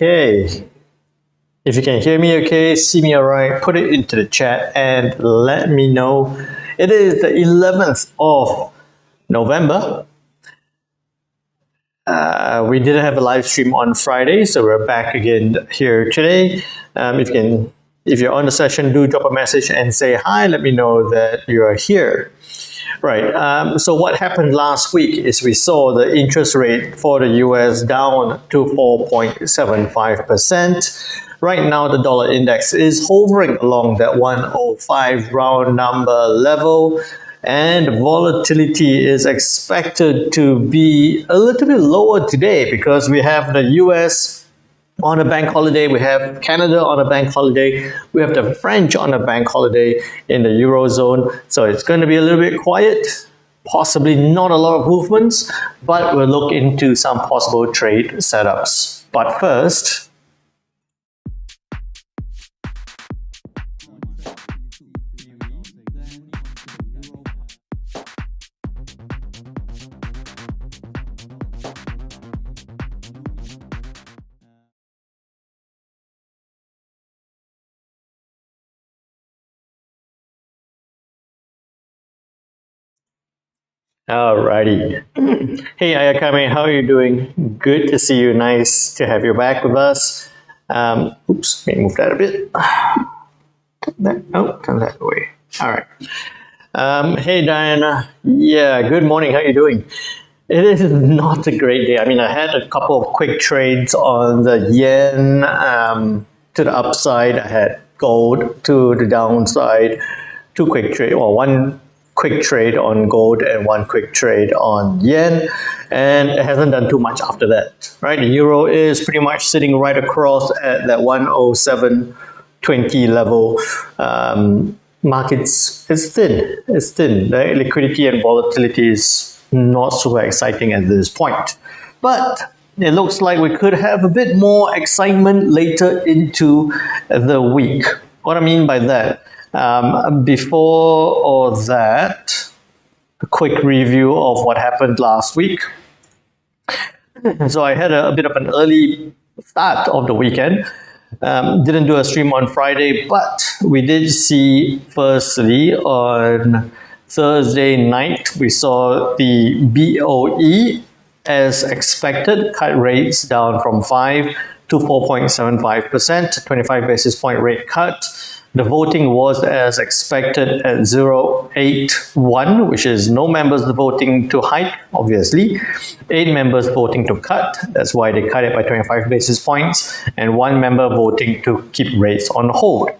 okay. If you can hear me okay, see me alright, put it into the chat and let me know. It is the 11th of November. We didn't have a live stream on Friday, so we're back again here today. If you're on the session, do drop a message and say hi. Let me know that you are here. Right. So what happened last week is we saw the interest rate for the US down to 4.75%. Right now, the dollar index is hovering along that 105 round number level, and volatility is expected to be a little bit lower today because we have the US on a bank holiday, we have Canada on a bank holiday, we have the French on a bank holiday in the Eurozone. So it's going to be a little bit quiet, possibly not a lot of movements, but we'll look into some possible trade setups. But first, alrighty. Hey Ayakame, how are you doing? Good to see you. Nice to have you back with us. Oops, let me move that a bit. Turn that away. Alright. Hey Diana. Yeah, good morning. How are you doing? It is not a great day. I mean, I had a couple of quick trades on the yen to the upside. I had gold to the downside. Two quick trades, well, one quick trade on gold and one quick trade on yen, and it hasn't done too much after that, right? The euro is pretty much sitting right across at that 107.20 level. Markets is thin, right? Liquidity and volatility is not super exciting at this point, but it looks like we could have a bit more excitement later into the week. What I mean by that, before all that, a quick review of what happened last week. So I had a bit of an early start of the weekend. Didn't do a stream on Friday, but we did see firstly on Thursday night, we saw the BOE as expected, cut rates down from 5 to 4.75%, 25 basis point rate cut. The voting was as expected at 0.81, which is no members voting to hike, obviously. 8 members voting to cut, that's why they cut it by 25 basis points, and 1 member voting to keep rates on hold.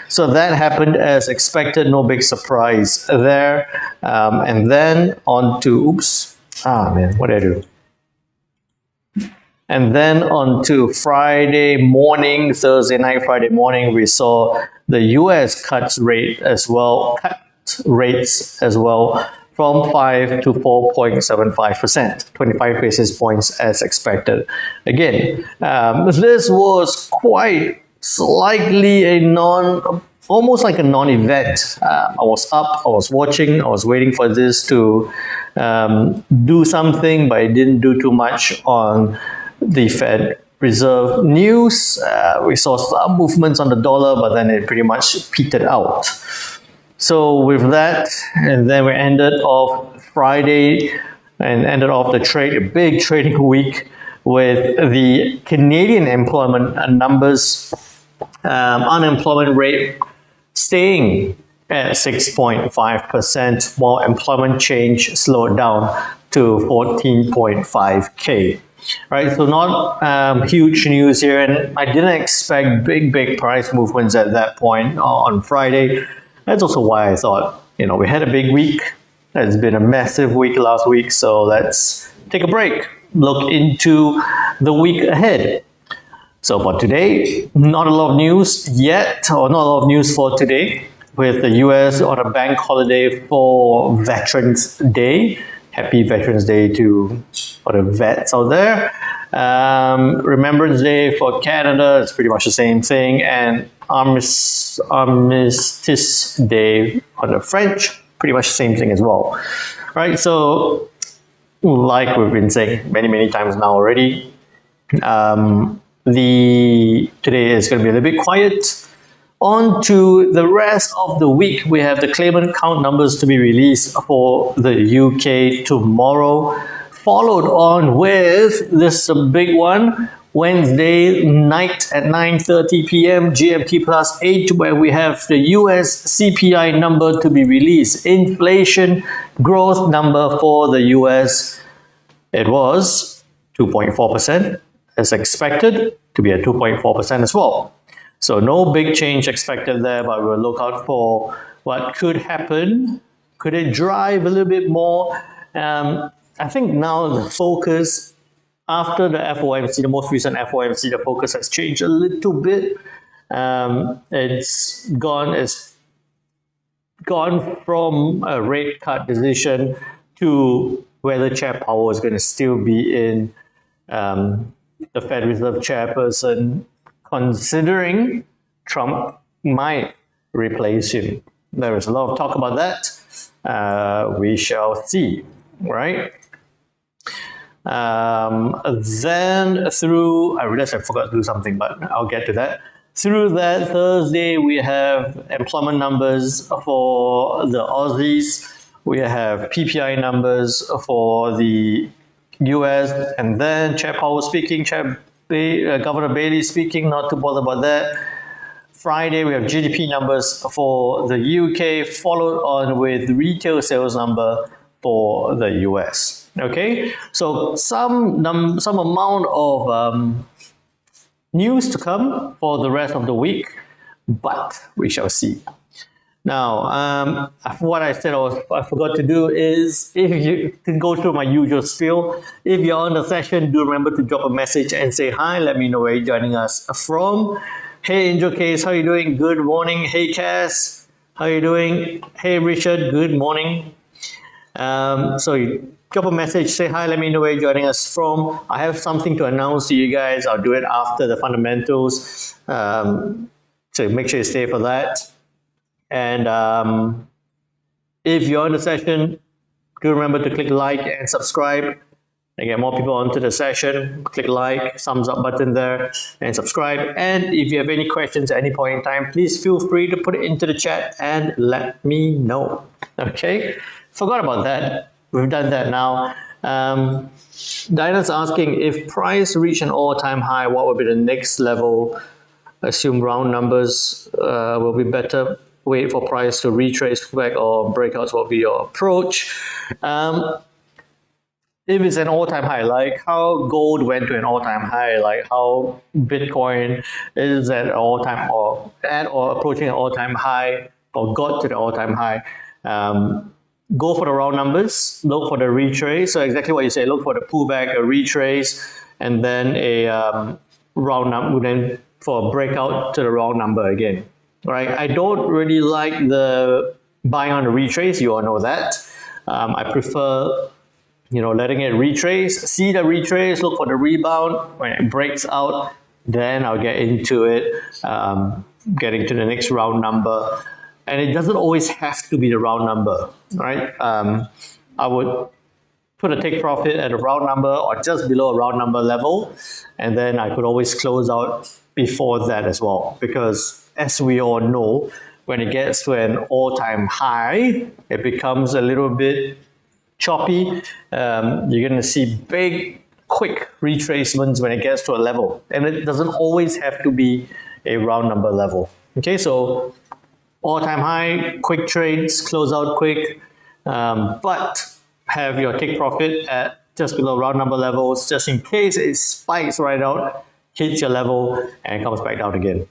So that happened as expected, no big surprise there. And then on to, what did I do? And then on to Friday morning, Thursday night, Friday morning, we saw the US cut rates as well from 5 to 4.75%, 25 basis points as expected. Again, this was quite slightly almost like a non-event. I was up, I was watching, I was waiting for this to do something, but it didn't do too much on the Fed Reserve news. We saw some movements on the dollar, but then it pretty much petered out. So with that, and then we ended off Friday and ended off the big trading week with the Canadian employment numbers, unemployment rate staying at 6.5%, while employment change slowed down to 14.5K. Right, so not huge news here, and I didn't expect big price movements at that point on Friday. That's also why I thought, we had a big week. It's been a massive week last week, so let's take a break, look into the week ahead. So for today, not a lot of news yet, or not a lot of news for today, with the US on a bank holiday for Veterans Day. Happy Veterans Day to all the vets out there. Remembrance Day for Canada, it's pretty much the same thing. And Armistice Day for the French, pretty much the same thing as well. Right, so like we've been saying many times now already, today is going to be a little bit quiet. On to the rest of the week, we have the claimant count numbers to be released for the UK tomorrow, followed on with this big one, Wednesday night at 9:30 p.m. GMT plus 8, where we have the US CPI number to be released. Inflation growth number for the US, it was 2.4%, as expected to be at 2.4% as well. So no big change expected there, but we'll look out for what could happen. Could it drive a little bit more? I think now the focus after the FOMC, the most recent FOMC, the focus has changed a little bit. It's gone from a rate cut decision to whether Chair Powell is going to still be in the Fed Reserve chairperson, considering Trump might replace him. There is a lot of talk about that. We shall see, right? Then through, I realized I forgot to do something, but I'll get to that. Through that Thursday, we have employment numbers for the Aussies. We have PPI numbers for the US, and then Chair Powell speaking, Governor Bailey speaking, not to bother about that. Friday, we have GDP numbers for the UK, followed on with retail sales number for the US. Okay, so some amount of news to come for the rest of the week, but we shall see. Now, what I said I forgot to do is, if you to go through my usual spiel, if you're on the session, do remember to drop a message and say hi. Let me know where you're joining us from. Hey, Angel Case, how you doing? Good morning. Hey, Cass, how you doing? Hey, Richard, good morning. So you drop a message, say hi, let me know where you're joining us from. I have something to announce to you guys. I'll do it after the fundamentals. So make sure you stay for that. And if you're on the session, do remember to click like and subscribe and get more people onto the session. Click like, thumbs up button there, and subscribe. And if you have any questions at any point in time, please feel free to put it into the chat and let me know. Okay? Forgot about that. We've done that now. Diana's asking, if price reach an all-time high, what would be the next level? Assume round numbers will be better. Wait for price to retrace back, or breakouts will be your approach. If it's an all-time high, like how gold went to an all-time high, like how Bitcoin is at an all-time or approaching an all-time high, or got to the all-time high, go for the round numbers, look for the retrace. So exactly what you say, look for the pullback, a retrace, and then a round number, then for a breakout to the round number again. Right? I don't really like the buying on the retrace. You all know that. I prefer, letting it retrace. See the retrace, look for the rebound. When it breaks out, then I'll get into it, getting to the next round number. And it doesn't always have to be the round number, right? I would put a take profit at a round number or just below a round number level, and then I could always close out before that as well. Because as we all know, when it gets to an all-time high, it becomes a little bit choppy. You're going to see big, quick retracements when it gets to a level. And it doesn't always have to be a round number level. Okay, so all-time high, quick trades, close out quick, but have your take profit at just below round number levels, just in case it spikes right out, hits your level, and comes back down again.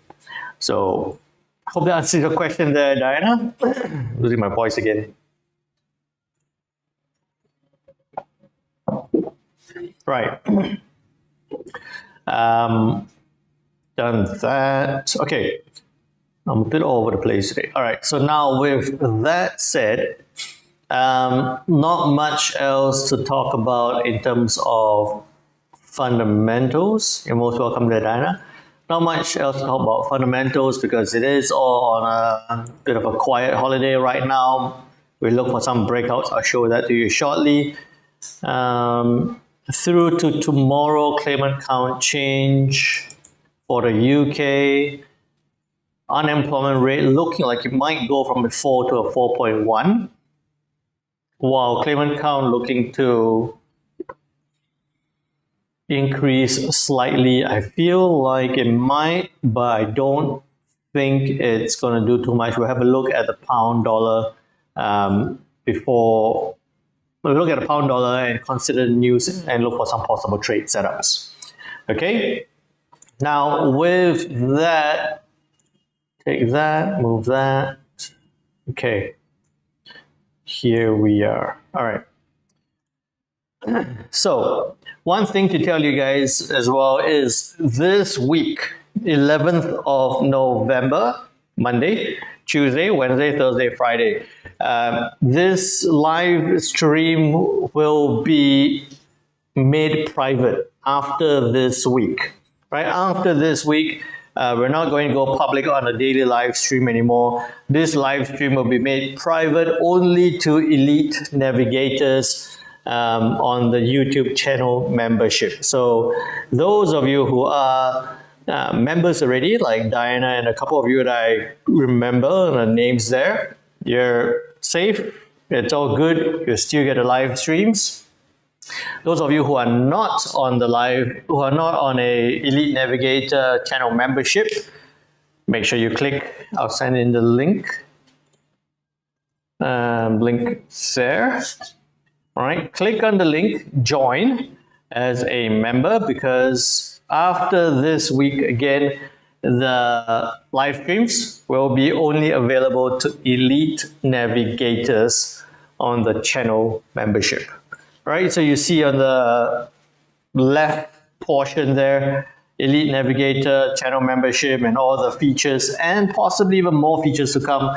So, hope that answers your question there, Diana. Losing my voice again. Right. Done that. Okay. I'm a bit all over the place today. All right. So now with that said, not much else to talk about in terms of fundamentals. You're most welcome there, Diana. Not much else to talk about fundamentals because it is all on a bit of a quiet holiday right now. We look for some breakouts. I'll show that to you shortly. Through to tomorrow, claimant count change. for the UK, unemployment rate looking like it might go from a 4 to a 4.1, while claimant count looking to increase slightly. I feel like it might, but I don't think it's going to do too much. We'll have a look at the pound dollar before. We'll look at the pound dollar and consider the news and look for some possible trade setups. Okay. Now with that, take that, move that. Okay. Here we are. All right. So one thing to tell you guys as well is this week, 11th of November, Monday, Tuesday, Wednesday, Thursday, Friday. This live stream will be made private after this week. Right after this week, we're not going to go public on a daily live stream anymore. This live stream will be made private only to elite navigators on the YouTube channel membership. So those of you who are members already, like Diana and a couple of you that I remember the names there, you're safe. It's all good. You still get the live streams. Those of you who are not on the live, who are not on a Elite Navigator channel membership, make sure you click. I'll send in the link. Link there. All right, click on the link, join as a member, because after this week again, the live streams will be only available to elite navigators on the channel membership. Right, so you see on the left portion there, elite navigator, channel membership, and all the features, and possibly even more features to come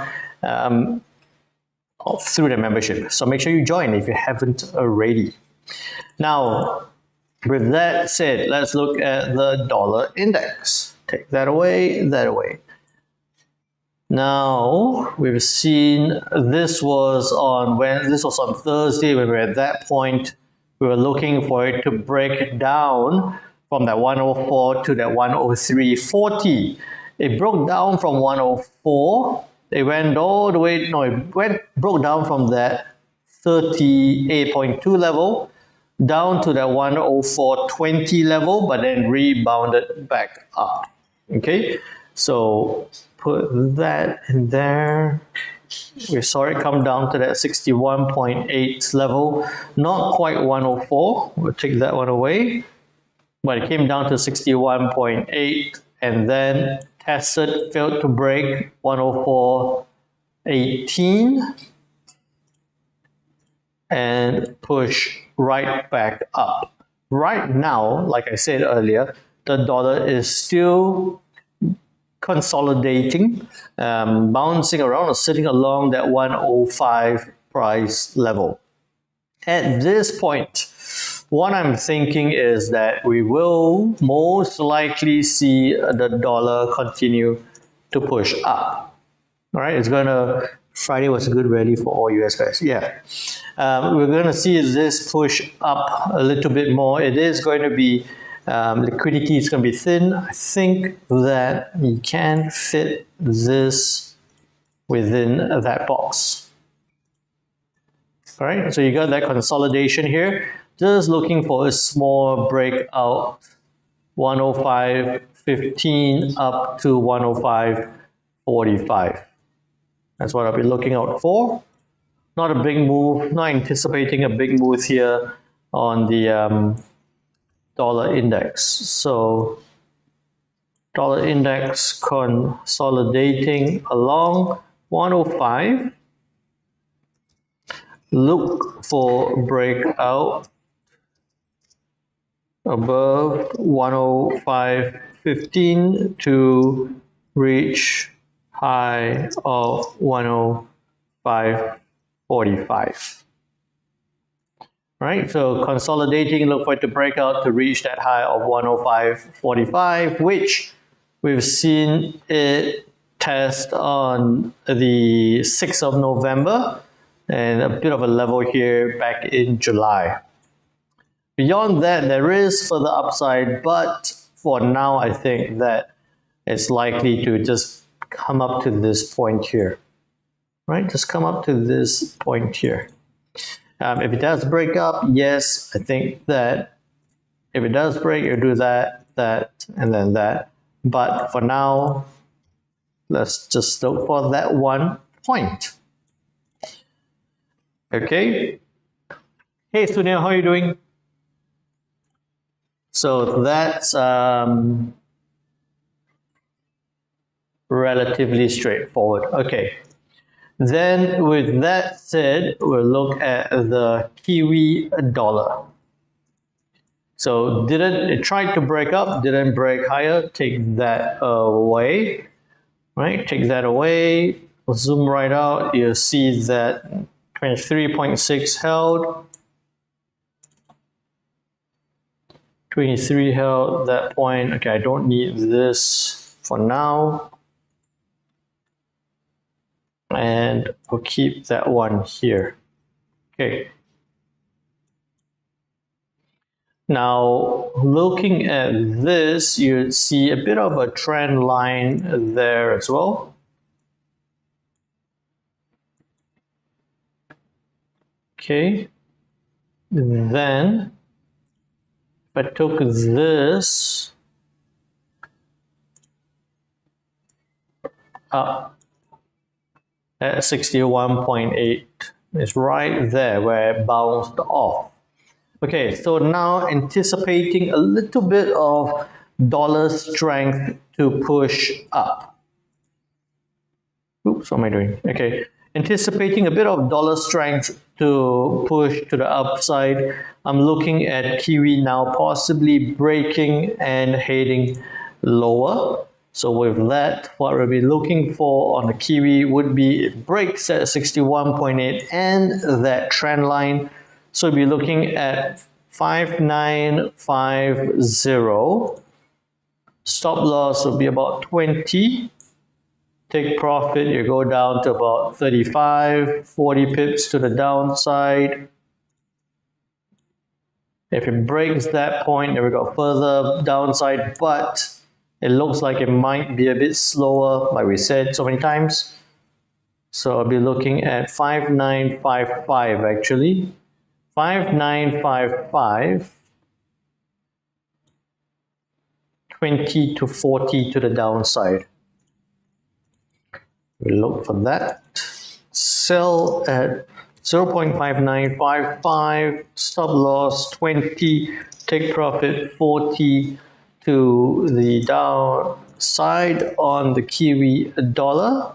through the membership. So make sure you join if you haven't already. Now, with that said, let's look at the dollar index. Take that away, that away. Now, we've seen this was on Thursday when we were at that point. We were looking for it to break down from that 104 to that 103.40. It broke down from 104. It went all the way, broke down from that 38.2 level down to that 104.20 level, but then rebounded back up. Okay, so put that in there. We saw it come down to that 61.8 level, not quite 104. We'll take that one away, but it came down to 61.8 and then tested, failed to break 104.18 and push right back up. Right now, like I said earlier, the dollar is still consolidating, bouncing around or sitting along that 105 price level. At this point, what I'm thinking is that we will most likely see the dollar continue to push up. All right, Friday was a good rally for all US guys. Yeah, we're going to see this push up a little bit more. It is going to be liquidity is going to be thin. I think that we can fit this within that box. All right, so you got that consolidation here. Just looking for a small breakout, 105.15 up to 105.45. That's what I'll be looking out for. Not a big move, not anticipating a big move here on the dollar index. So dollar index consolidating along 105. Look for breakout above 105.15 to reach high of 105.45. Right, so consolidating, look for it to break out to reach that high of 105.45, which we've seen it test on the 6th of November and a bit of a level here back in July. Beyond that, there is further upside, but for now, I think that it's likely to just come up to this point here, right? Just come up to this point here. If it does break up, yes, I think that if it does break, you do that, that, and then that. But for now, let's just look for that one point. Okay. Hey, Sunil, how are you doing? So that's relatively straightforward. Okay. Then with that said, we'll look at the Kiwi dollar. So it tried to break up, didn't break higher, take that away, right? Take that away, zoom right out, you'll see that 23.6 held, 23 held that point. Okay, I don't need this for now. And we'll keep that one here. Okay. Now, looking at this, you see a bit of a trend line there as well. Okay. Then, if I took this up at 61.8, it's right there where it bounced off. Okay, so now anticipating a little bit of dollar strength to push up. Oops, what am I doing? Okay, anticipating a bit of dollar strength to push to the upside. I'm looking at Kiwi now possibly breaking and heading lower. So with that, what we'll be looking for on the Kiwi would be it breaks at 61.8 and that trend line. So we'll be looking at 5950. Stop loss will be about 20. Take profit, you go down to about 35, 40 pips to the downside. If it breaks that point, then we go further downside, but it looks like it might be a bit slower, like we said so many times. So I'll be looking at 5955 actually. 5955, 20 to 40 to the downside. We'll look for that. Sell at 0.5955, stop loss 20, take profit 40 to the downside on the Kiwi dollar.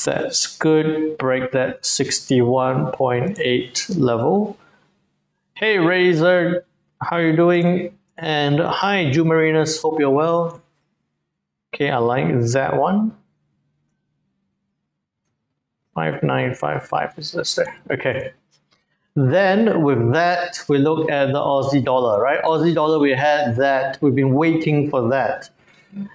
That's good. Break that 61.8 level. Hey Razor, how are you doing? And hi Jumarinus, hope you're well. Okay, I like that one. 5955 is this there. Okay. Then with that, we look at the Aussie dollar, right? Aussie dollar, we had that. We've been waiting for that.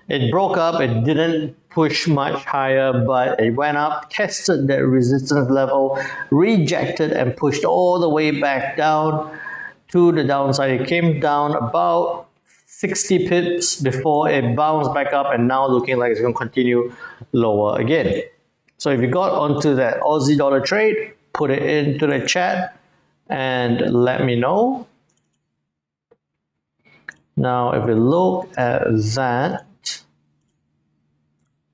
It broke up, it didn't push much higher, but it went up, tested that resistance level, rejected and pushed all the way back down to the downside. It came down about 60 pips before it bounced back up and now looking like it's going to continue lower again. So if you got onto that Aussie dollar trade, put it into the chat and let me know. Now, if we look at that,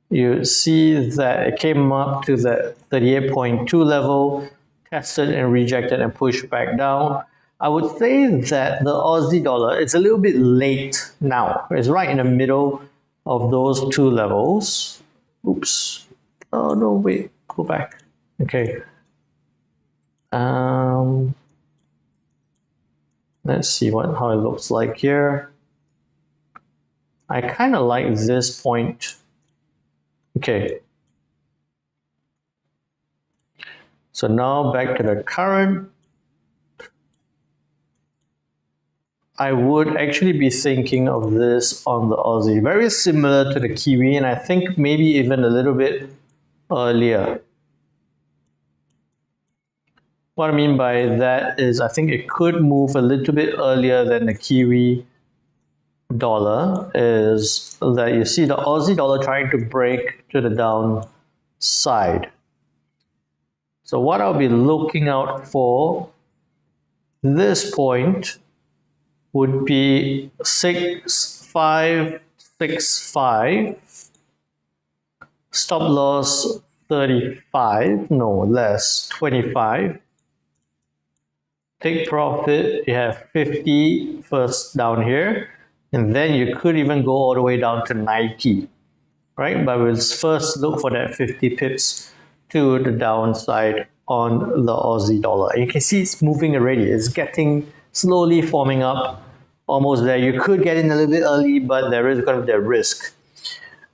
you see that it came up to the 38.2 level, tested and rejected and pushed back down. I would say that the Aussie dollar, it's a little bit late now. It's right in the middle of those two levels. Oops. Oh no, wait, go back. Okay. Let's see how it looks like here. I kind of like this point. Okay. So now back to the current. I would actually be thinking of this on the Aussie. Very similar to the Kiwi, and I think maybe even a little bit earlier. What I mean by that is I think it could move a little bit earlier than the Kiwi dollar, is that you see the Aussie dollar trying to break to the downside. So what I'll be looking out for this point would be 6565, stop loss 35, no less, 25. Take profit, you have 50 first down here, and then you could even go all the way down to 90, right? But we'll first look for that 50 pips to the downside on the Aussie dollar. And you can see it's moving already. It's getting slowly forming up, almost there. You could get in a little bit early, but there is going to be a risk,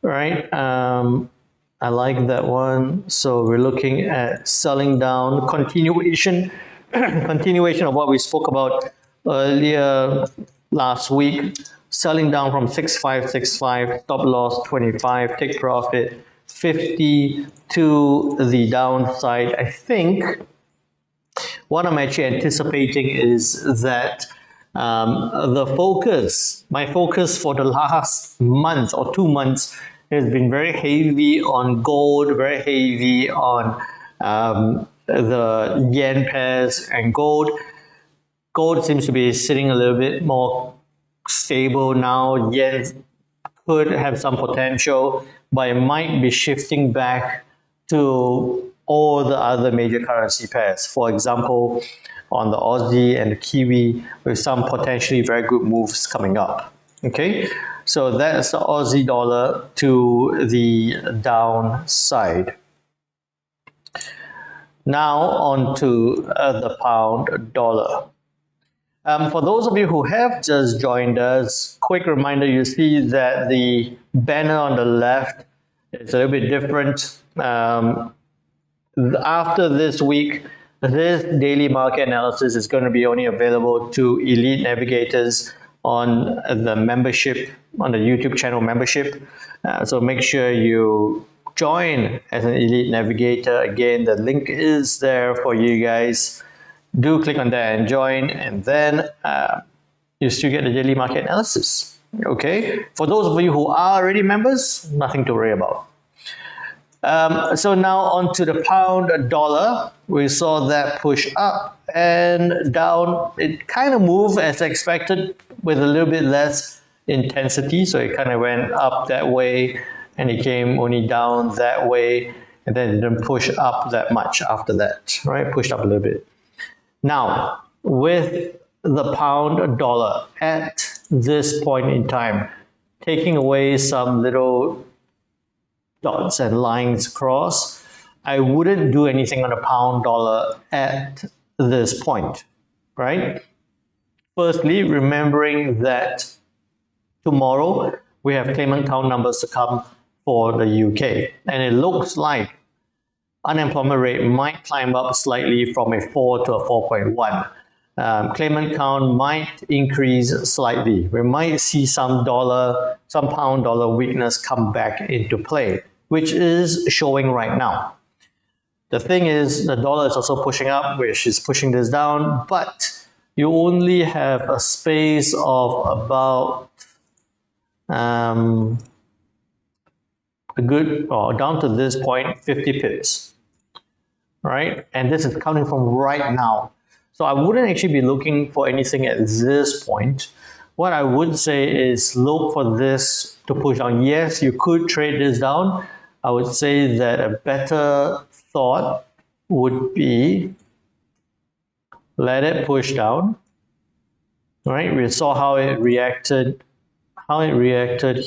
right? I like that one. So we're looking at selling down, continuation of what we spoke about earlier last week. Selling down from 6565, stop loss 25, take profit 50 to the downside. I think what I'm actually anticipating is that my focus for the last month or 2 months has been very heavy on gold, very heavy on the yen pairs and gold. Gold seems to be sitting a little bit more stable now. Yen could have some potential, but it might be shifting back to all the other major currency pairs. For example, on the Aussie and the Kiwi, with some potentially very good moves coming up. Okay, so that's the Aussie dollar to the downside. Now on to the pound dollar. For those of you who have just joined us, quick reminder, you see that the banner on the left is a little bit different. After this week, this daily market analysis is going to be only available to elite navigators on the membership, on the YouTube channel membership. So make sure you join as an elite navigator. Again, the link is there for you guys. Do click on that and join, and then you still get the daily market analysis. Okay, for those of you who are already members, nothing to worry about. So now on to the pound dollar. We saw that push up and down. It kind of moved as expected with a little bit less intensity. So it kind of went up that way and it came only down that way, and then it didn't push up that much after that, right? Pushed up a little bit. Now, with the pound dollar at this point in time, taking away some little dots and lines across, I wouldn't do anything on a pound dollar at this point, right? Firstly, remembering that tomorrow we have claimant count numbers to come for the UK, and it looks like unemployment rate might climb up slightly from a 4 to a 4.1. Claimant count might increase slightly. We might see some pound dollar weakness come back into play, which is showing right now. The thing is, the dollar is also pushing up, which is pushing this down, but you only have a space of about down to this point, 50 pips, right? And this is coming from right now. So I wouldn't actually be looking for anything at this point. What I would say is look for this to push down. Yes, you could trade this down. I would say that a better thought would be let it push down. Right? We saw how it reacted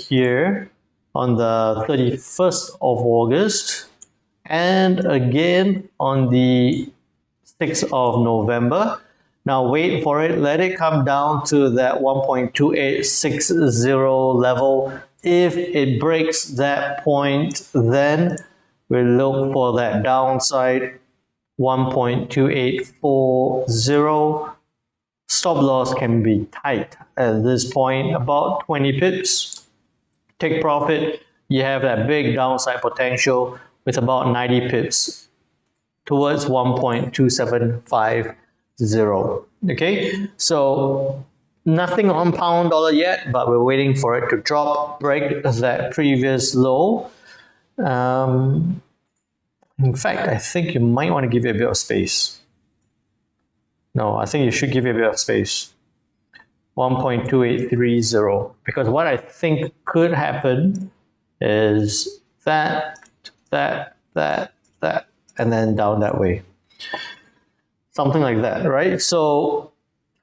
here on the 31st of August and again on the 6th of November. Now wait for it, let it come down to that 1.2860 level. If it breaks that point, then we'll look for that downside, 1.2840. Stop loss can be tight at this point, about 20 pips. Take profit, you have that big downside potential with about 90 pips towards 1.2750. Okay, so nothing on pound dollar yet, but we're waiting for it to drop, break that previous low. In fact, I think you might want to give it a bit of space. No, I think you should give it a bit of space. 1.2830, because what I think could happen is that, and then down that way. Something like that, right? So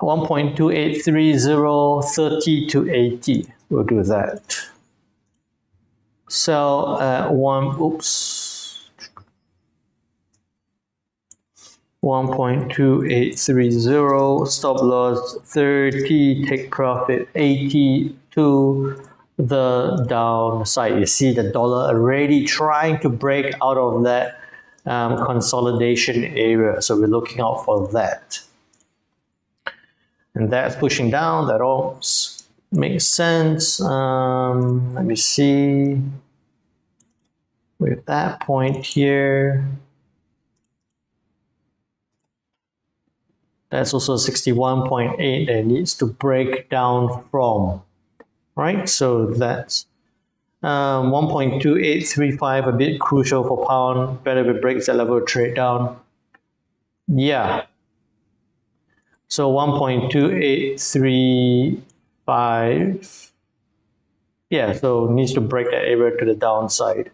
1.2830, 30 to 80. We'll do that. Sell at 1.2830, stop loss 30, take profit 80 to the downside. You see the dollar already trying to break out of that consolidation area, so we're looking out for that. And that's pushing down, that all makes sense. Let me see. With that point here, that's also 61.8 that needs to break down from, right? So that's 1.2835, a bit crucial for pound. Better if it breaks that level of trade down. Yeah. So 1.2835. Yeah, so needs to break that area to the downside.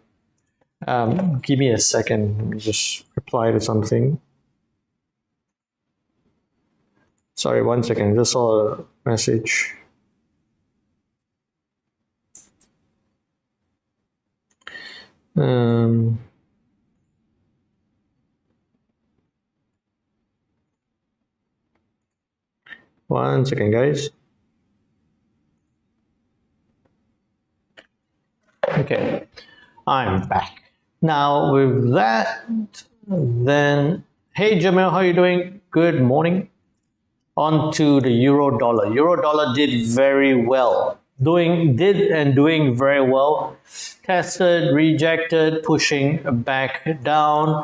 Give me a second. Let me just reply to something. Sorry, 1 second. Just saw a message. One second, guys. Okay, I'm back. Now with that, then, hey Jamil, how are you doing? Good morning. On to the euro dollar. Euro dollar did very well. Doing very well. Tested, rejected, pushing back down.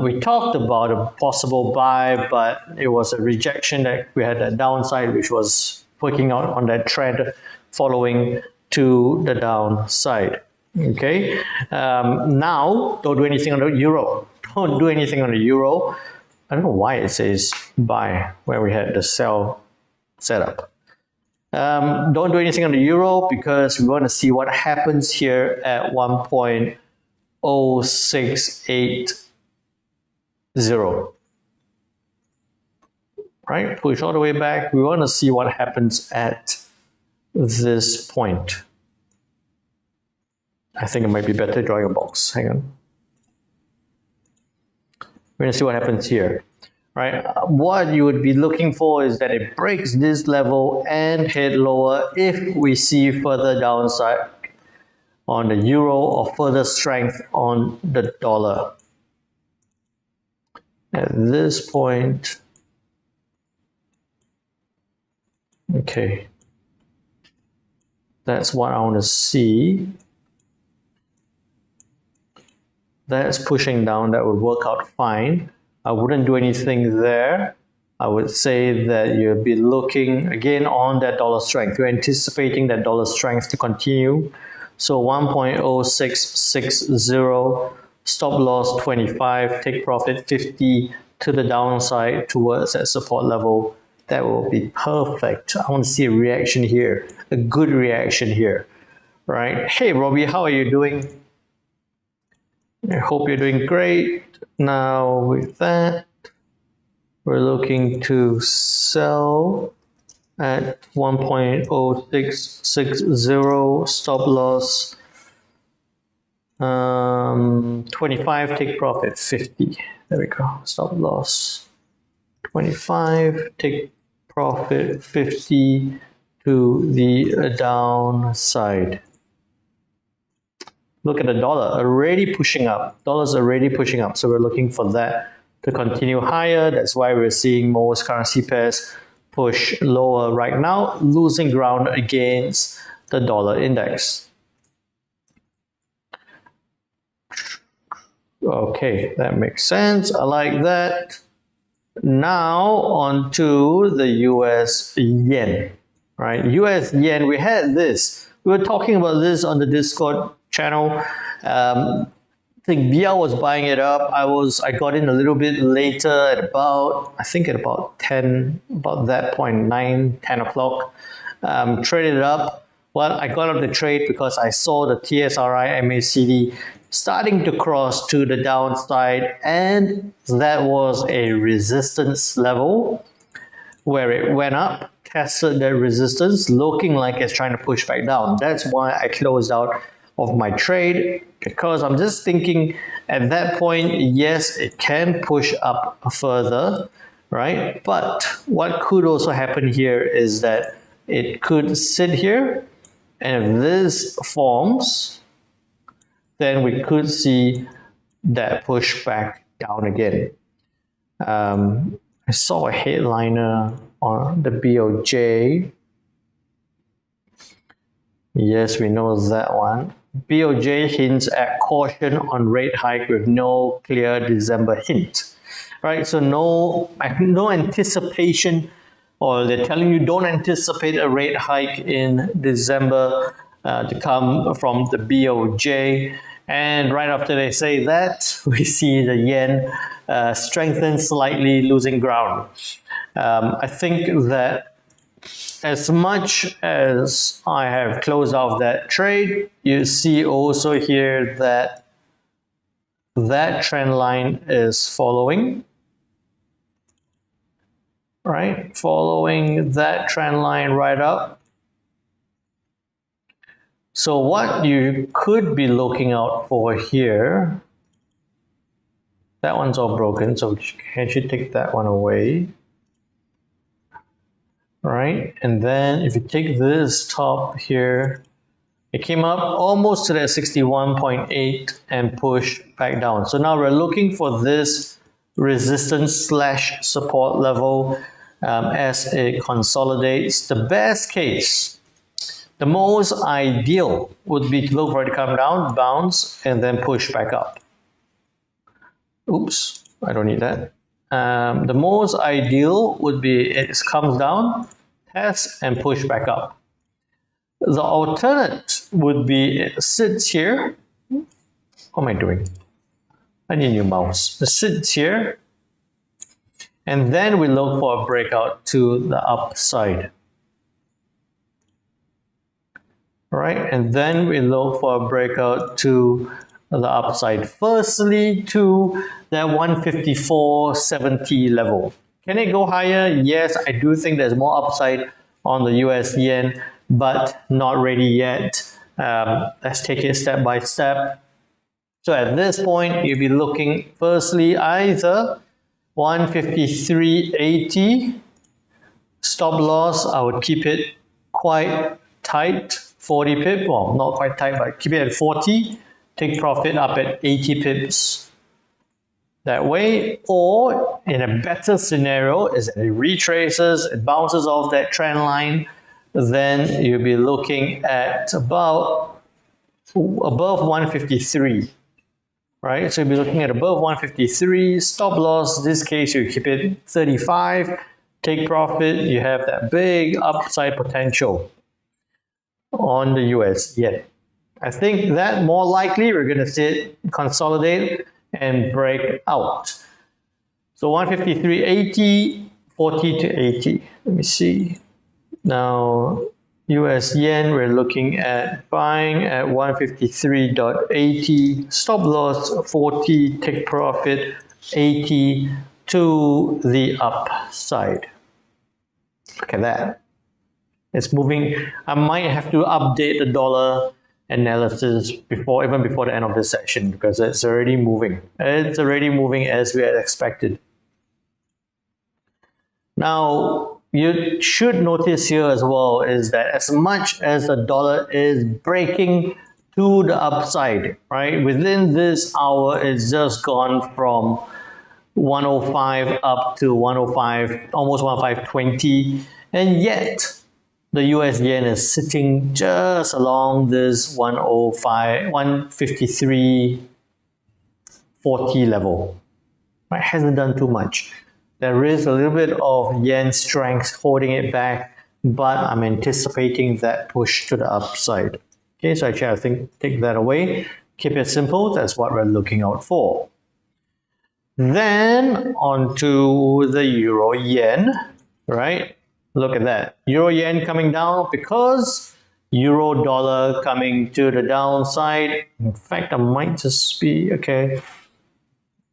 We talked about a possible buy, but it was a rejection that we had a downside, which was working out on that trend following to the downside. Okay. Now, don't do anything on the euro. Don't do anything on the euro. I don't know why it says buy where we had the sell setup. Don't do anything on the euro because we want to see what happens here at 1.0680. Right? Push all the way back. We want to see what happens at this point. I think it might be better drawing a box. Hang on. We're going to see what happens here. Right? What you would be looking for is that it breaks this level and head lower if we see further downside on the euro or further strength on the dollar. At this point, okay, that's what I want to see. That's pushing down. That would work out fine. I wouldn't do anything there. I would say that you'll be looking again on that dollar strength. You're anticipating that dollar strength to continue. So 1.0660, stop loss 25, take profit 50 to the downside towards that support level. That will be perfect. I want to see a reaction here, a good reaction here, right? Hey, Robbie, how are you doing? I hope you're doing great. Now with that, we're looking to sell at 1.0660, stop loss 25, take profit 50. There we go. Stop loss 25, take profit 50 to the downside. Look at the dollar already pushing up. Dollar's already pushing up. So we're looking for that to continue higher. That's why we're seeing most currency pairs push lower right now, losing ground against the dollar index. Okay, that makes sense. I like that. Now on to the US yen, right? US yen, we had this. We were talking about this on the Discord channel. I think BL was buying it up. I got in a little bit later at about, I think at about 10, about that point, 9, 10 o'clock. Traded it up. Well, I got out of the trade because I saw the TSRI MACD starting to cross to the downside, and that was a resistance level where it went up, tested the resistance, looking like it's trying to push back down. That's why I closed out of my trade, because I'm just thinking at that point, yes, it can push up further, right? But what could also happen here is that it could sit here, and if this forms, then we could see that push back down again. I saw a headliner on the BOJ. Yes, we know that one. BOJ hints at caution on rate hike with no clear December hint. Right, so no anticipation, or they're telling you don't anticipate a rate hike in December to come from the BOJ. And right after they say that, we see the yen strengthen slightly, losing ground. I think that as much as I have closed off that trade, you see also here that that trend line is following, right? Following that trend line right up. So what you could be looking out for here, that one's all broken, so can you take that one away? Right, and then if you take this top here, it came up almost to that 61.8 and push back down. So now we're looking for this resistance / support level as it consolidates. The best case, the most ideal would be to look for it to come down, bounce, and then push back up. Oops, I don't need that. The most ideal would be it comes down, tests, and push back up. The alternate would be it sits here. What am I doing? I need a new mouse. It sits here, and then we look for a breakout to the upside. Right, and then we look for a breakout to the upside. Firstly, to that 154.70 level. Can it go higher? Yes, I do think there's more upside on the US yen, but not ready yet. Let's take it step by step. So at this point, you'll be looking firstly either 153.80 stop loss. I would keep it quite tight, 40 pip, well, not quite tight, but keep it at 40. Take profit up at 80 pips that way. Or in a better scenario is that it retraces, it bounces off that trend line, then you'll be looking at about above 153, right? So you'll be looking at above 153, stop loss, this case you keep it 35, take profit, you have that big upside potential on the US yen. I think that more likely we're going to see it consolidate and break out. So 153.80, 40 to 80. Let me see. Now, US yen, we're looking at buying at 153.80, stop loss 40, take profit 80 to the upside. Look at that. It's moving. I might have to update the dollar analysis even before the end of this session, because it's already moving. It's already moving as we had expected. Now, you should notice here as well is that as much as the dollar is breaking to the upside, right, within this hour, it's just gone from 105 up to 105, almost 105.20, and yet the US yen is sitting just along this 105, 153.50 40 level. It hasn't done too much. There is a little bit of yen strength holding it back, but I'm anticipating that push to the upside. Okay, so actually I think take that away. Keep it simple, that's what we're looking out for. Then on to the euro yen, right? Look at that. Euro yen coming down because euro dollar coming to the downside. In fact, I might just be, okay,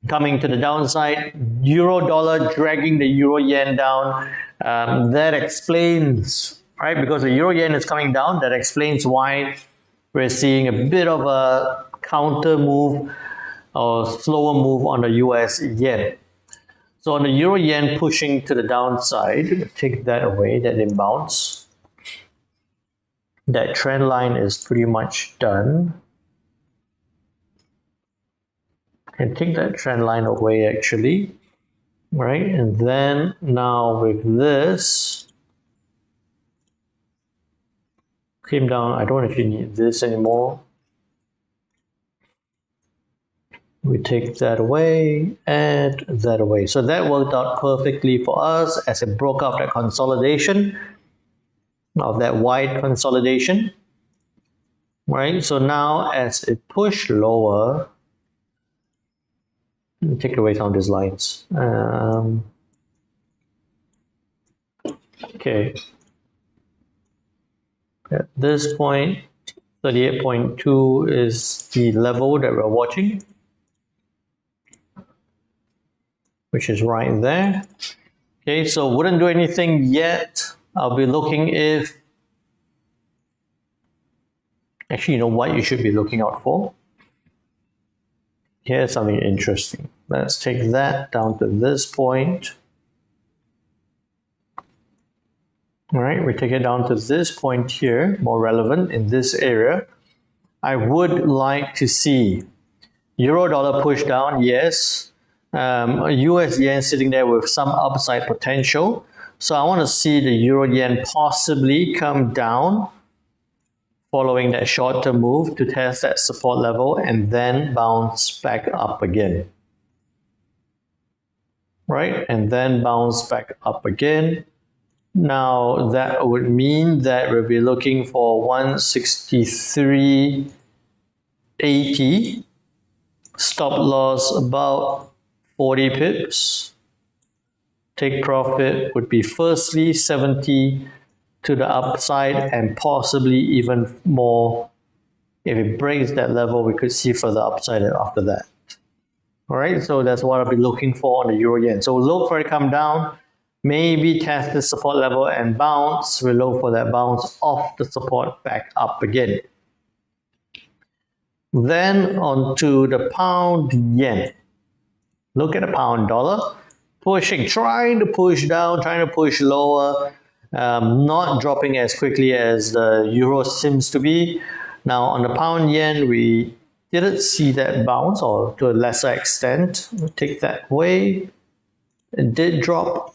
coming to the downside. Euro dollar dragging the euro yen down. That explains, right? Because the euro yen is coming down, that explains why we're seeing a bit of a counter move or slower move on the US yen. So on the euro yen pushing to the downside, take that away, that imbalance. That trend line is pretty much done. Can take that trend line away actually, right? And then now with this, came down, I don't actually need this anymore. We take that away and that away. So that worked out perfectly for us as it broke up that consolidation, of that wide consolidation, right? So now as it pushed lower, take away some of these lines. Okay. At this point, 38.2 is the level that we're watching, which is right there. Okay, so wouldn't do anything yet. I'll be looking if, actually, you know what you should be looking out for? Here's something interesting. Let's take that down to this point. All right, we take it down to this point here, more relevant in this area. I would like to see euro dollar push down, yes. US yen sitting there with some upside potential. So I want to see the euro yen possibly come down following that short-term move to test that support level and then bounce back up again. Right? And then bounce back up again. Now that would mean that we'll be looking for 163.80. Stop loss about 40 pips. Take profit would be firstly 70 to the upside and possibly even more. If it breaks that level, we could see further upside after that. All right, so that's what I'll be looking for on the euro yen. So we'll look for it to come down, maybe test the support level and bounce. We'll look for that bounce off the support back up again. Then on to the pound yen. Look at the pound dollar, pushing, trying to push down, trying to push lower, not dropping as quickly as the euro seems to be. Now on the pound yen, we didn't see that bounce, or to a lesser extent. We'll take that away. It did drop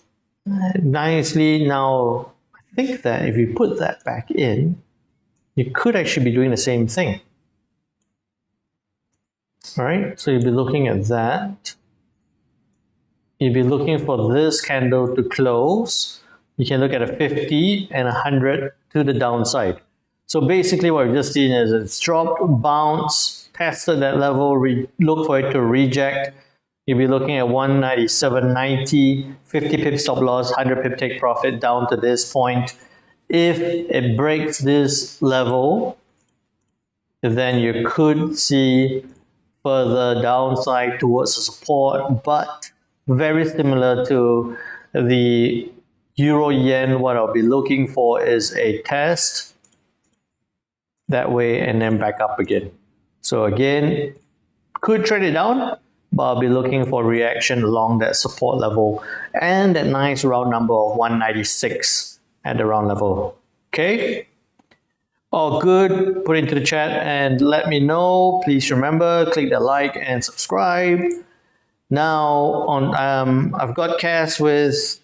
nicely. Now I think that if you put that back in, you could actually be doing the same thing. All right, so you'll be looking at that. You'll be looking for this candle to close. You can look at a 50 and 100 to the downside. So basically what we've just seen is it's dropped, bounced, tested that level, look for it to reject. You'll be looking at 197.90, 50 pip stop loss, 100 pip take profit down to this point. If it breaks this level, then you could see further downside towards the support, but very similar to the euro yen, what I'll be looking for is a test that way and then back up again. So again, could trade it down, but I'll be looking for reaction along that support level and that nice round number of 196 at the round level. Okay? All good, put it into the chat and let me know. Please remember, click the like and subscribe. Now on I've got cash with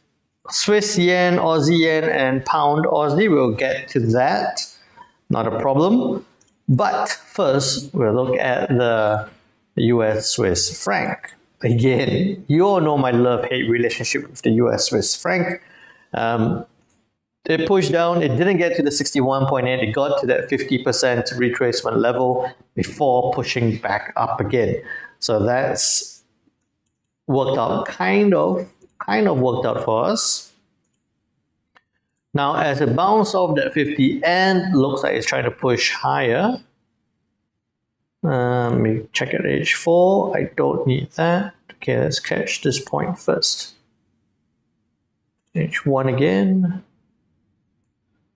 Swiss yen, Aussie yen and pound Aussie. We'll get to that, not a problem. But first we'll look at the US Swiss franc. Again, you all know my love-hate relationship with the US Swiss franc. It pushed down, it didn't get to the 61.8, it got to that 50% retracement level before pushing back up again. So that's worked out, kind of worked out for us. Now as it bounced off that 50 and looks like it's trying to push higher. Let me check at H4, I don't need that. Okay, let's catch this point first. H1 again.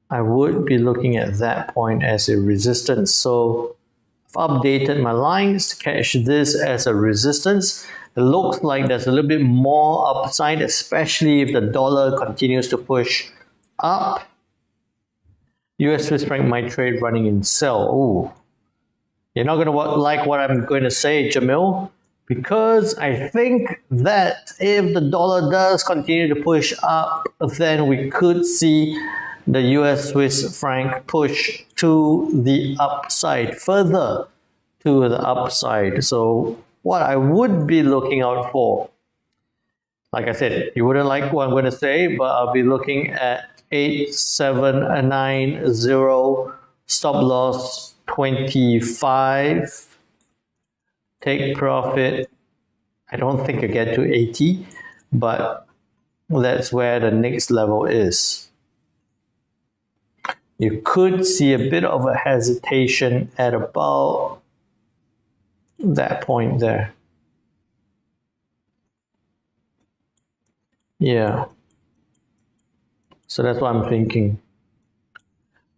I would be looking at that point as a resistance. So I've updated my lines to catch this as a resistance. It looks like there's a little bit more upside, especially if the dollar continues to push up. US Swiss franc might trade running in sell. Ooh. You're not going to like what I'm going to say, Jamil, because I think that if the dollar does continue to push up, then we could see the US Swiss franc push to the upside, further to the upside. So what I would be looking out for, like I said, you wouldn't like what I'm going to say, but I'll be looking at 8790, stop loss 25, take profit. I don't think I get to 80, but that's where the next level is. You could see a bit of a hesitation at about that point there. Yeah. So that's what I'm thinking.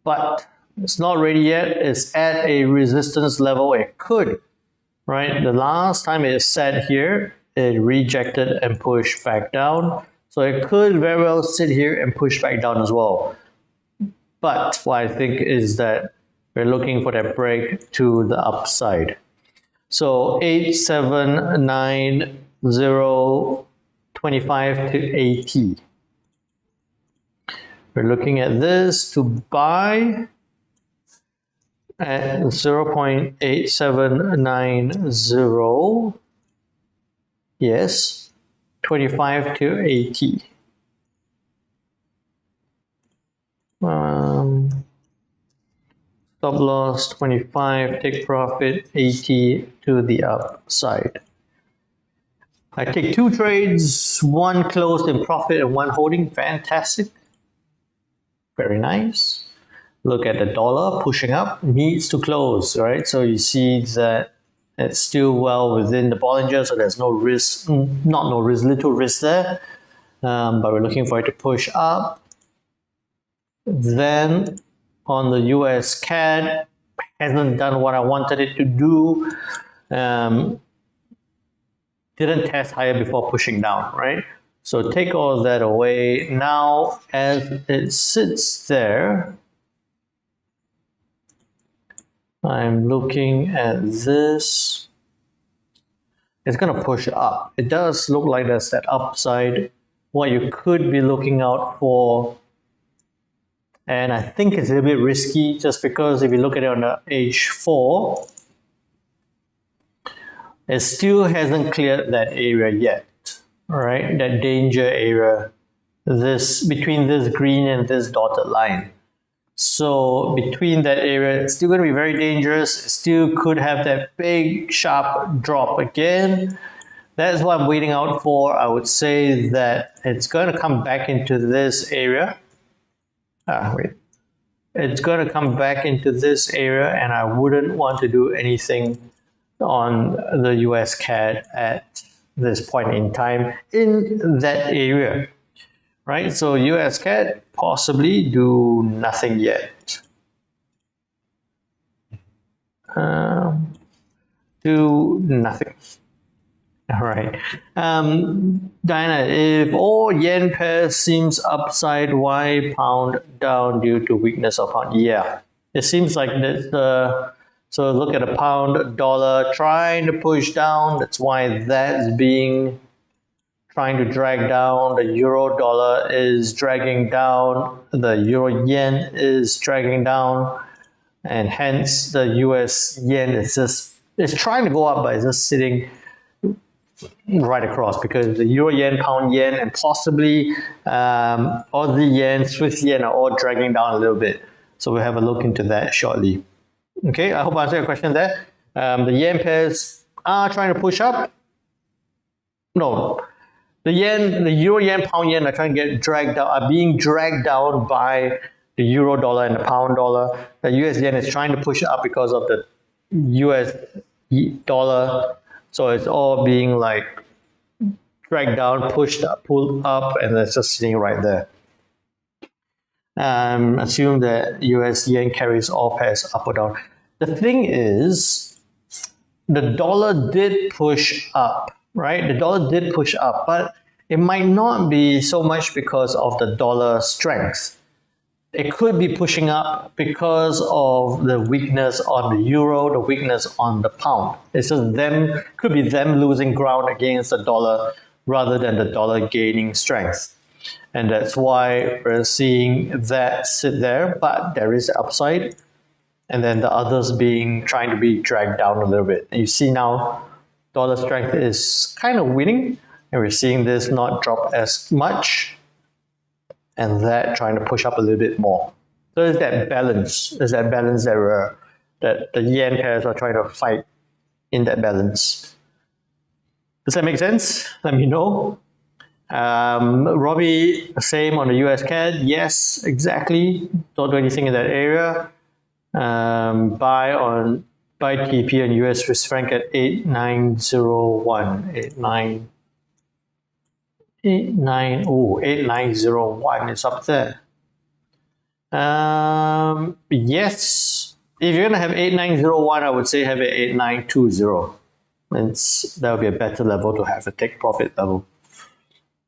But it's not ready yet. It's at a resistance level. It could, right? The last time it sat here, it rejected and pushed back down. So it could very well sit here and push back down as well. But what I think is that we're looking for that break to the upside. So 8790, 25 to 80. We're looking at this to buy at 0.8790. Yes, 25 to 80. Stop loss 25, take profit 80 to the upside. I take 2 trades, one closed in profit and one holding. Fantastic. Very nice. Look at the dollar pushing up, needs to close, right? So you see that it's still well within the Bollinger, so there's no risk, little risk there. But we're looking for it to push up. Then on the US CAD, hasn't done what I wanted it to do. Didn't test higher before pushing down, right? So take all of that away. Now, as it sits there, I'm looking at this. It's going to push up. It does look like there's that upside. What you could be looking out for, and I think it's a little bit risky just because if you look at it on the H4, it still hasn't cleared that area yet, all right? That danger area, this between this green and this dotted line. So between that area, it's still going to be very dangerous. It still could have that big sharp drop again. That's what I'm waiting out for. I would say that it's going to come back into this area. It's going to come back into this area, and I wouldn't want to do anything on the US CAD at this point in time in that area, right? So US CAD, possibly do nothing yet. Do nothing. All right. Diana, if all yen pairs seems upside, why pound down due to weakness of pound? Yeah, it seems like that's the. So look at the pound dollar trying to push down. That's why that's trying to drag down. The euro dollar is dragging down. The euro yen is dragging down. And hence the US yen is just it's trying to go up, but it's just sitting right across because the euro yen, pound yen, and possibly Aussie yen, Swiss yen are all dragging down a little bit. So we'll have a look into that shortly. Okay, I hope I answered your question there. The yen pairs are trying to push up. No, the yen, the euro yen, pound yen are trying to get dragged down, are being dragged down by the euro dollar and the pound dollar. The US yen is trying to push up because of the US dollar. So it's all being like dragged down, pushed up, pulled up, and it's just sitting right there. Assume that US yen carries all pairs up or down. The thing is, the dollar did push up, right? The dollar did push up, but it might not be so much because of the dollar strength. It could be pushing up because of the weakness on the euro, the weakness on the pound. It's just them, could be them losing ground against the dollar rather than the dollar gaining strength. And that's why we're seeing that sit there, but there is upside. And then the others trying to be dragged down a little bit. And you see now, dollar strength is kind of winning, and we're seeing this not drop as much, and that trying to push up a little bit more. So there's that balance. There's that balance that the yen pairs are trying to fight in that balance. Does that make sense? Let me know. Robbie, same on the US CAD. Yes, exactly. Don't do anything in that area. Buy TP and US Swiss franc at 8901. 8901 is up there. Yes, if you're gonna have 8901, I would say have it 8920. That would be a better level to have a take profit level.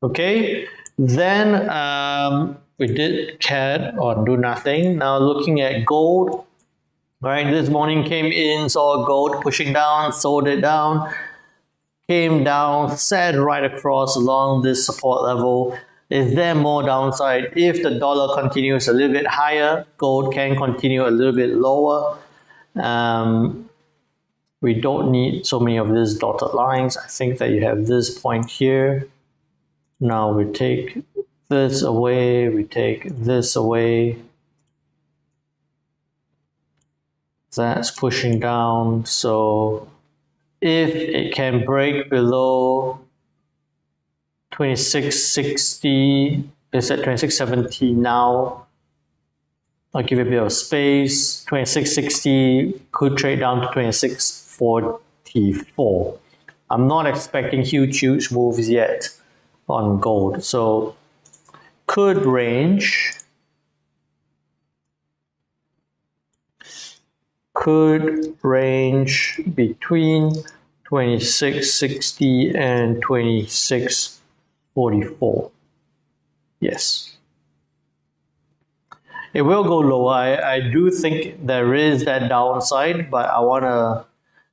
Okay, then we did CAD or do nothing. Now looking at gold. Right, this morning came in, saw gold pushing down, sold it down, came down, sat right across along this support level. Is there more downside? If the dollar continues a little bit higher, gold can continue a little bit lower. We don't need so many of these dotted lines. I think that you have this point here. Now we take this away, we take this away. That's pushing down. So if it can break below 2660, it's at 2670 now. I'll give it a bit of space. 2660 could trade down to 2644. I'm not expecting huge moves yet on gold. So could range between 2660 and 2644. Yes. It will go lower. I do think there is that downside, but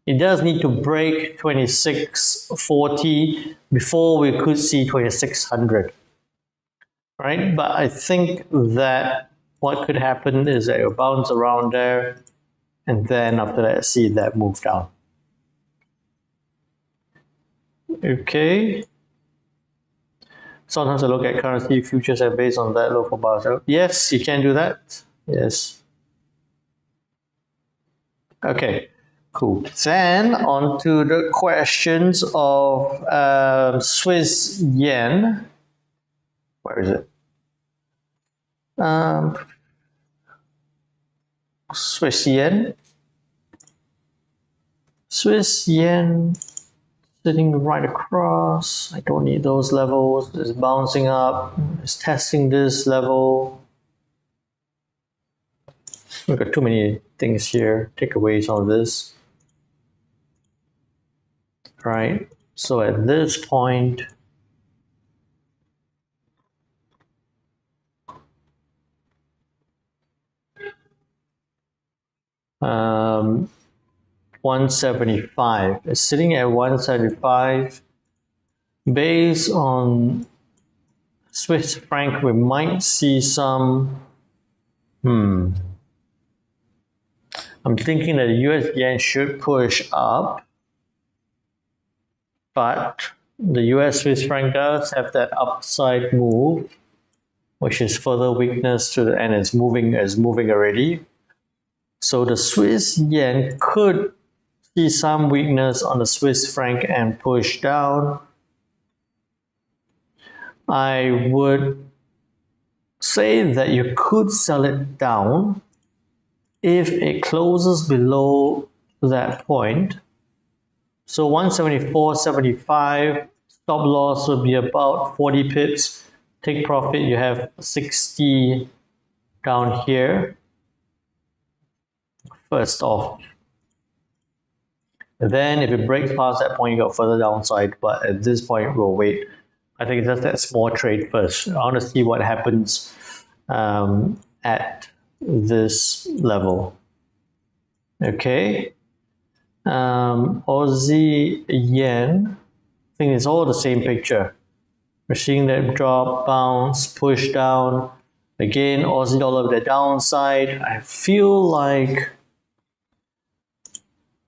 it does need to break 2640 before we could see 2600. Right? But I think that what could happen is that it'll bounce around there, and then after that, see that move down. Okay. Sometimes I look at currency futures and based on that look for bars. Yes, you can do that. Yes. Okay, cool. Then on to the questions of Swiss yen. Where is it? Swiss yen. Swiss yen sitting right across. I don't need those levels. It's bouncing up. It's testing this level. We've got too many things here. Take away some of this. Right. So at this point, um, 175. It's sitting at 175. Based on Swiss franc, we might see some. I'm I'm thinking that the US yen should push up, but the US Swiss franc does have that upside move, which is further weakness to the, and it's moving already. So the Swiss yen could see some weakness on the Swiss franc and push down. I would say that you could sell it down if it closes below that point. So 174.75, stop loss will be about 40 pips. Take profit, you have 60 down here. First off. Then if it breaks past that point, you got further downside, but at this point, we'll wait. I think just that small trade first. I want to see what happens at this level. Okay. Aussie yen, I think it's all the same picture. We're seeing that drop, bounce, push down. Again, Aussie dollar with the downside. I feel like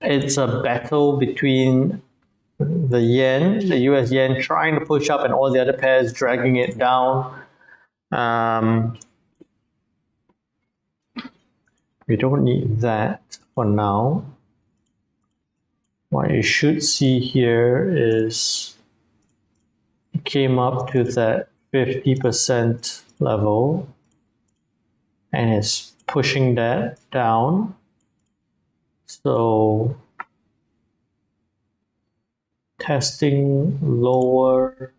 it's a battle between the yen, the US yen trying to push up and all the other pairs dragging it down. We don't need that for now. What you should see here is it came up to that 50% level and it's pushing that down. So testing lower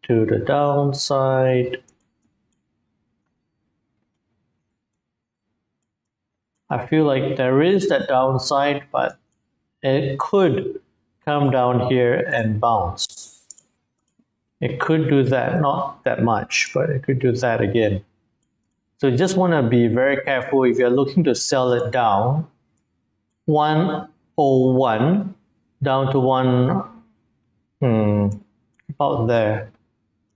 to the downside. I feel like there is that downside, but it could come down here and bounce. It could do that, not that much, but it could do that again. So you just want to be very careful if you're looking to sell it down. 101 down to about there.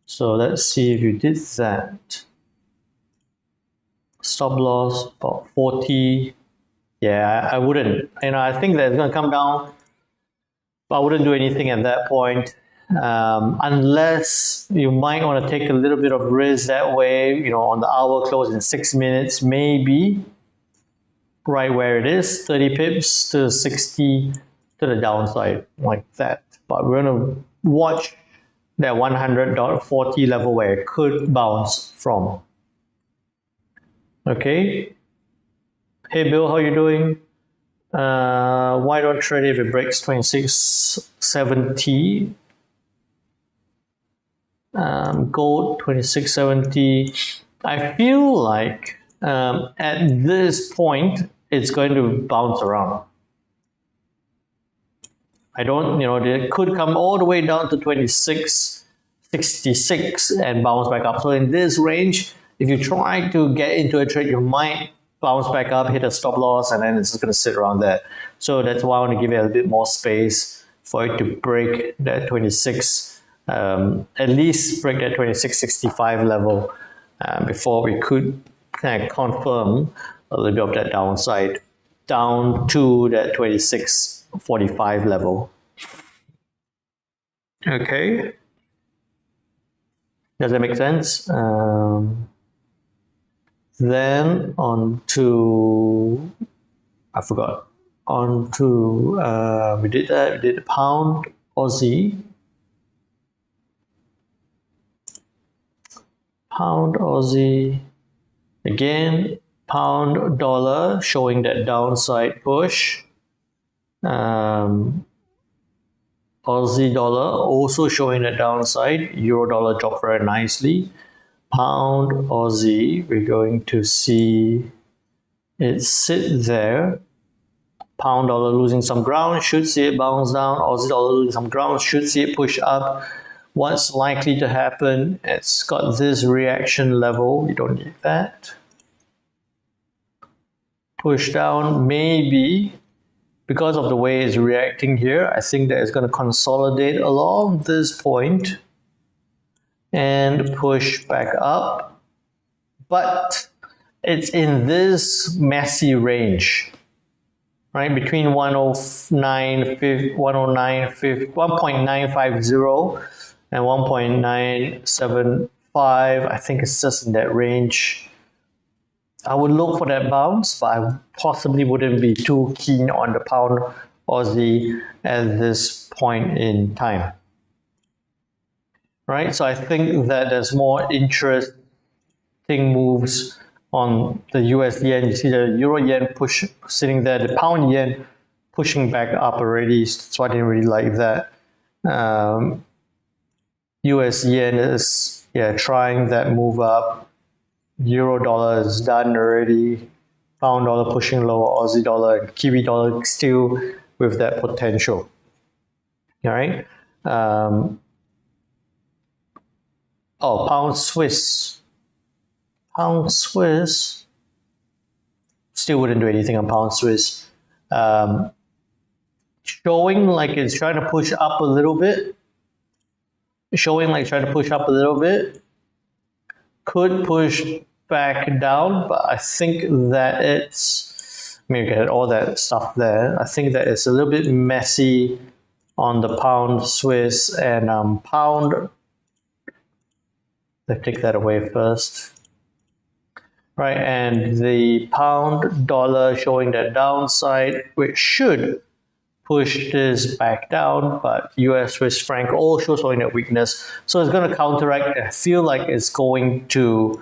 So let's see if you did that. Stop loss about 40. Yeah, I wouldn't. I think that it's going to come down, but I wouldn't do anything at that point. Unless you might want to take a little bit of risk that way, on the hour close in 6 minutes, maybe right where it is, 30 pips to 60 to the downside, like that. But we're going to watch that $100.40 level where it could bounce from. Okay. Hey Bill, how you doing? Why don't trade if it breaks 2670? Gold 2670. I feel like at this point it's going to bounce around. I don't, it could come all the way down to 2666 and bounce back up. So in this range, if you try to get into a trade, you might bounce back up, hit a stop loss, and then it's just going to sit around there. So that's why I want to give it a bit more space for it to break that 26, at least break that 2665 level before we could kind of confirm a little bit of that downside down to that 2645 level. Okay. Does that make sense? Then on to, I forgot, on to, we did that, we did the pound, Aussie. Pound, Aussie. Again, pound, dollar, showing that downside push. Aussie dollar also showing that downside. Euro dollar dropped very nicely. Pound, Aussie, we're going to see it sit there. Pound dollar losing some ground, should see it bounce down. Aussie dollar losing some ground, should see it push up. What's likely to happen? It's got this reaction level. You don't need that. Push down, maybe. Because of the way it's reacting here, I think that it's going to consolidate along this point and push back up. But it's in this messy range, right? Between 1.950 and 1.975. I think it's just in that range. I would look for that bounce, but I possibly wouldn't be too keen on the pound Aussie at this point in time. Right? So I think that there's more interesting moves on the US yen. You see the Euro yen push sitting there, the pound yen pushing back up already, so I didn't really like that. US yen is trying that move up. Euro dollar is done already. Pound dollar pushing lower. Aussie dollar and Kiwi dollar still with that potential. All right. Pound Swiss. Pound Swiss still wouldn't do anything on Pound Swiss. Showing like it's trying to push up a little bit. Could push back down, but I think that it's, maybe get all that stuff there. I think that it's a little bit messy on the Pound Swiss and pound. Let's take that away first. Right, and the pound dollar showing that downside, which should push this back down, but US Swiss franc also showing that weakness. So it's going to counteract. I feel like it's going to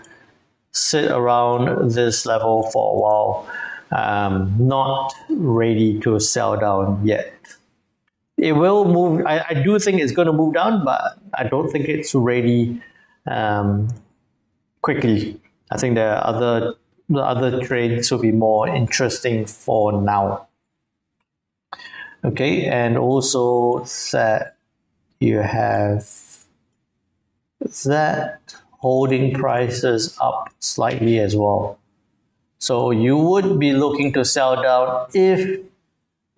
sit around this level for a while. Not ready to sell down yet. It will move. I do think it's going to move down, but I don't think it's ready quickly. I think the other trades will be more interesting for now. Okay, and also that you have that holding prices up slightly as well. So you would be looking to sell down if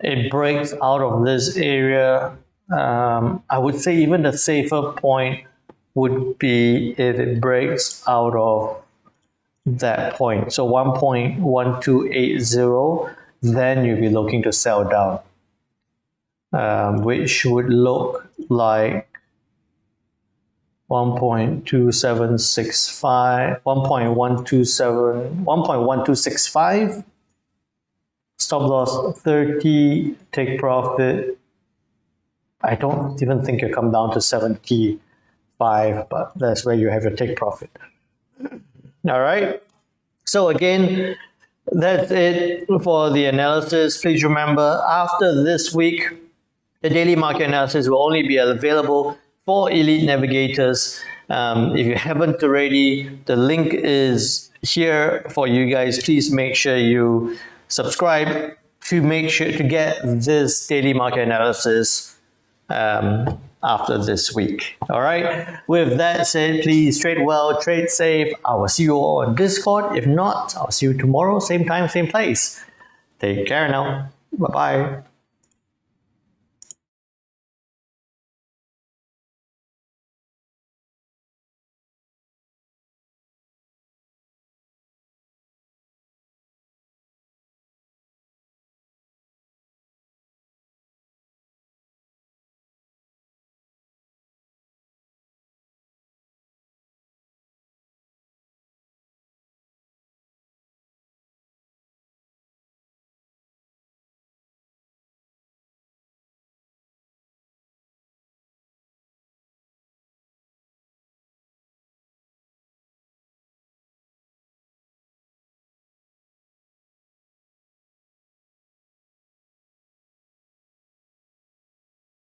it breaks out of this area. I would say even the safer point would be if it breaks out of that point. So 1.1280, then you'll be looking to sell down. Which would look like 1.2765, 1.1265. Stop loss 30, take profit. I don't even think you come down to 75, but that's where you have your take profit. All right. So again, that's it for the analysis. Please remember, after this week, the daily market analysis will only be available for elite navigators. If you haven't already, the link is here for you guys. Please make sure you subscribe to make sure to get this daily market analysis after this week. All right. With that said, please trade well, trade safe. I will see you all on Discord. If not, I'll see you tomorrow, same time, same place. Take care now. Bye-bye.